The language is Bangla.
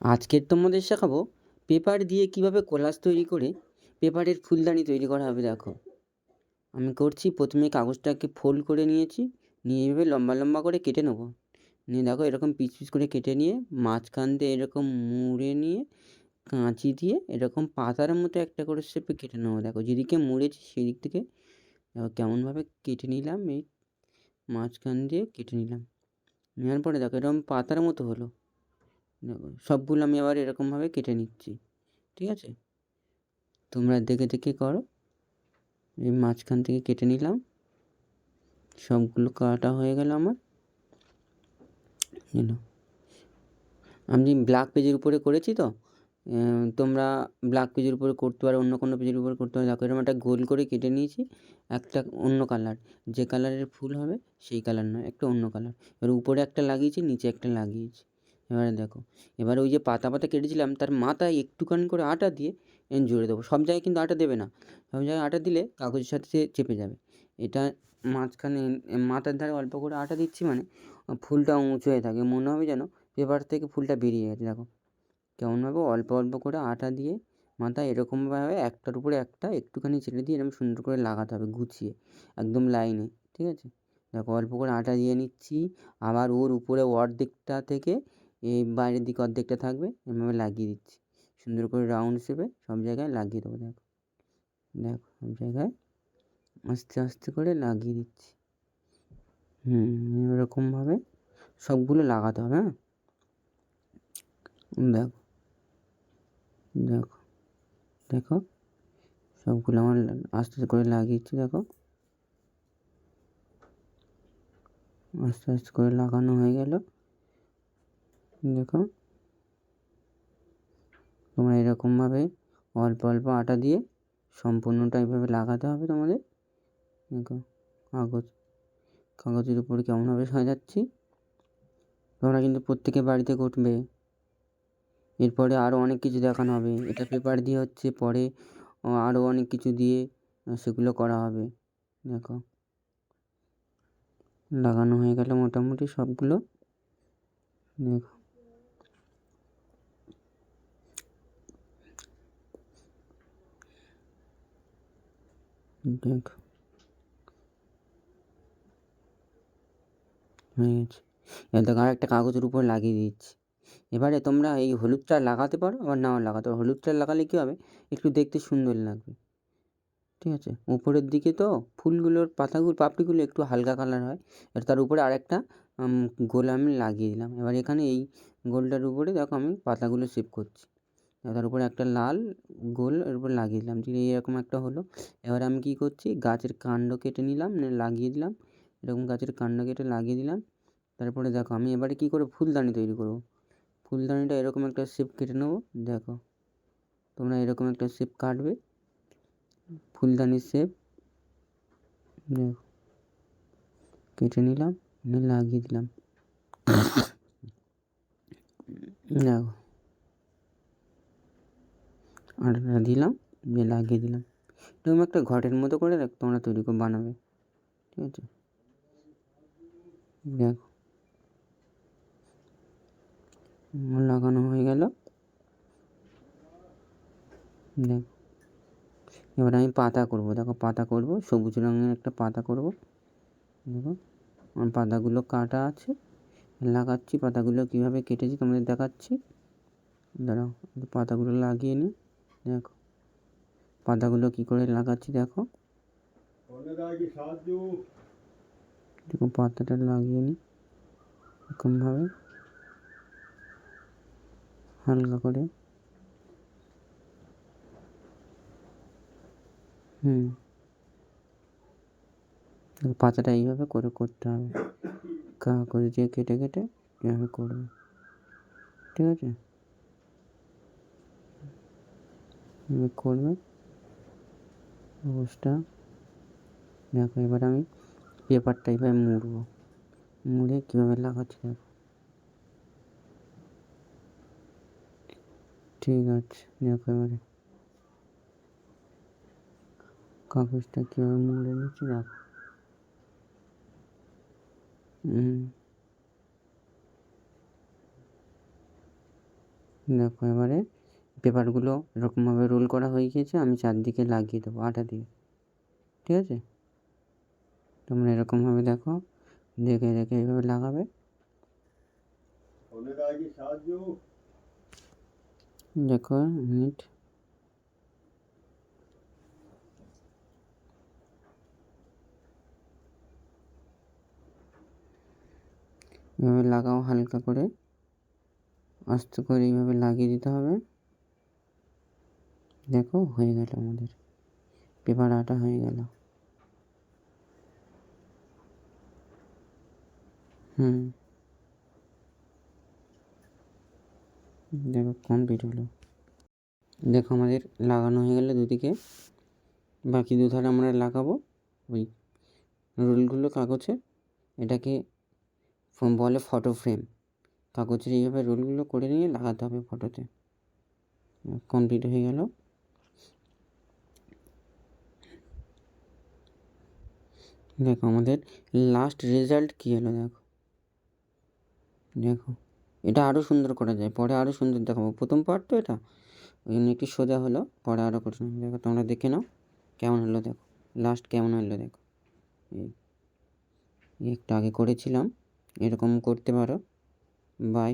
আজকের তোমাদের শেখাবো পেপার দিয়ে কিভাবে কোলাজ তৈরি করে পেপারের ফুলদানি তৈরি করা হবে। দেখো আমি করছি, প্রথমে কাগজটাকে ফোল্ড করে নিয়েছি, নিয়ে এভাবে লম্বা লম্বা করে কেটে নেবো। নিয়ে দেখো এরকম পিস পিস করে কেটে নিয়ে মাঝখান দিয়ে এরকম মুড়ে নিয়ে কাঁচি দিয়ে এরকম পাতার মতো একটা করে শেপে কেটে নেবো। দেখো যেদিকে মুড়েছি সেই দিক থেকে দেখো কেমনভাবে কেটে নিলাম, এই মাঝখান দিয়ে কেটে নিলাম। নেওয়ার পরে দেখো এরকম পাতার মতো হলো। দেখো সবগুলো আমি আবার এরকমভাবে কেটে নিচ্ছি, ঠিক আছে? তোমরা দেখে দেখে করো। এই মাঝখান থেকে কেটে নিলাম, সবগুলো কাটা হয়ে গেল আমার। আমি ব্ল্যাক পেজের উপরে করেছি, তো তোমরা ব্ল্যাক পেজের উপরে করতে পারো, অন্য কোনো পেজের উপরে করতে পারো। দেখো এরকম একটা গোল করে কেটে নিয়েছি, একটা অন্য কালার, যে কালারের ফুল হবে সেই কালার নয়, একটা অন্য কালার। এবার উপরে একটা লাগিয়েছি, নিচে একটা লাগিয়েছি। এবারে দেখো, এবার ওই যে পাতা পাতা কেটেছিলাম তার মাথায় একটুখানি করে আটা দিয়ে জুড়ে দেবো। সব জায়গায় কিন্তু আটা দেবে না, সব জায়গায় আটা দিলে কাগজের সাথে চেপে যাবে। এটা মাঝখানে মাথার ধারে অল্প করে আটা দিচ্ছি, মানে ফুলটা উঁচু হয়ে থাকে, মনে হবে যেন পেপার থেকে ফুলটা বেরিয়ে গেছে। দেখো কেমনভাবে অল্প অল্প করে আটা দিয়ে মাথায় এরকমভাবে একটার উপরে একটা একটুখানি ছেড়ে দিয়ে এরকম সুন্দর করে লাগাতে হবে, গুছিয়ে একদম লাইনে, ঠিক আছে? দেখো অল্প করে আটা দিয়ে নিচ্ছি, আবার ওর উপরে অর্ধেকটা থেকে এই বাইরের দিকে অর্ধেকটা থাকবে, এভাবে লাগিয়ে দিচ্ছি সুন্দর করে রাউন্ড শেপে সব জায়গায় লাগিয়ে দেবো। দেখো দেখো সব জায়গায় আস্তে আস্তে করে লাগিয়ে দিচ্ছি। এরকমভাবে সবগুলো লাগাতে হবে। হ্যাঁ, দেখো দেখো দেখো সবগুলো আমার আস্তে আস্তে করে লাগিয়েছি। দেখো আস্তে আস্তে করে লাগানো হয়ে গেল। দেখো তোমরা এরকমভাবে অল্প অল্প আটা দিয়ে সম্পূর্ণটা এইভাবে লাগাতে হবে তোমাদের। দেখো কাগজের উপরে কেমনভাবে সাজাচ্ছি। তোমরা কিন্তু প্রত্যেকে বাড়িতে করবে। এরপরে আরও অনেক কিছু দেখানো হবে, এটা পেপার দিয়ে হচ্ছে, পরে আরও অনেক কিছু দিয়ে সেগুলো করা হবে। দেখো লাগানো হয়ে গেল মোটামুটি সবগুলো। দেখো দেখো হয়ে গেছে। এবার দেখো আর একটা কাগজের উপর লাগিয়ে দিচ্ছি। এবারে তোমরা এই হলুদটা লাগাতে পারো, আবার নাও লাগাতে পারো। হলুদটা লাগালে কী হবে, একটু দেখতে সুন্দর লাগবে, ঠিক আছে? উপরের দিকে তো ফুলগুলোর পাপড়িগুলো একটু হালকা কালার হয়। এবার তার উপরে আরেকটা গোল আমি লাগিয়ে দিলাম। এবার এখানে এই গোলটার উপরে দেখো আমি পাতাগুলো শেপ করছি। তার উপরে একটা লাল গোল এর উপর লাগিয়ে দিলাম, ঠিক এরকম একটা হলো। এবার আমি কী করছি, গাছের কাণ্ড কেটে নিলাম, লাগিয়ে দিলাম, এরকম গাছের কাণ্ড কেটে লাগিয়ে দিলাম। তারপরে দেখো আমি এবারে কী করে ফুলদানি তৈরি করব। ফুলদানিটা এরকম একটা শেপ কেটে নেবো। দেখো তোমরা এরকম একটা শেপ কাটবে, ফুলদানির শেপ। দেখো কেটে নিলাম, লাগিয়ে দিলাম। দেখো আটাটা দিলাম, দিয়ে লাগিয়ে দিলাম। এরকম একটা ঘটের মতো করে তোমরা তৈরি করে বানাবে, ঠিক আছে? দেখো লাগানো হয়ে গেল। দেখো এবার আমি পাতা করব। দেখো পাতা করব, সবুজ রঙের একটা পাতা করব। দেখো আমার পাতাগুলো কাটা আছে, লাগাচ্ছি। পাতাগুলো কীভাবে কেটেছি তোমাদের দেখাচ্ছি। দাঁড়াও পাতাগুলো লাগিয়ে নিই। দেখো পাতাগুলো কী করে লাগাচ্ছি। দেখো দেখো পাতাটা লাগিয়ে নিই এরকমভাবে হালকা করে। পাতাটা এইভাবে করে করতে হবে, কাগজ দিয়ে কেটে কেটে এভাবে করবে, ঠিক আছে? এভাবে করবে কাগজটা। দেখো এবার আমি পেপারটা এইভাবে মুড়বো, মুড়ে কীভাবে লাগাচ্ছি দেখো। ঠিক আছে, দেখো এবারে কাগজটা কীভাবে মুড়ে নিচ্ছি। দেখো দেখো এবারে পেপারগুলো এরকমভাবে রোল করা হয়ে গিয়েছে, আমি চারদিকে লাগিয়ে দেবো আটা দিয়ে। ঠিক আছে, তোমরা এরকমভাবে দেখো, দেখে দেখে এইভাবে লাগাবে। দেখো মিনিট, এভাবে লাগাও, হালকা করে আস্তে করে এইভাবে লাগিয়ে দিতে হবে। দেখো হয়ে গেল, আমাদের পেপার আটা হয়ে গেল। দেখো কমপ্লিট হলো। দেখো আমাদের লাগানো হয়ে গেল দুদিকে, বাকি দুধারে আমরা লাগাবো ওই রোলগুলো কাগজে। এটাকে বলে ফটো ফ্রেম। কাগজের এইভাবে রোলগুলো করে নিয়ে লাগাতে হবে ফটোতে। কমপ্লিট হয়ে গেল। দেখো আমাদের লাস্ট রেজাল্ট কী হলো, দেখো দেখো এটা আরও সুন্দর করা যায়, পরে আরও সুন্দর দেখাবো। প্রথম পার্ট তো এটা, ওই জন্য একটু সোজা হলো, পরে আরও কঠিন হবে। দেখো তোমরা দেখে নাও কেমন হলো, দেখো লাস্ট কেমন হলো। দেখো এই একটু আগে করেছিলাম, এরকম করতে পারো। বাই।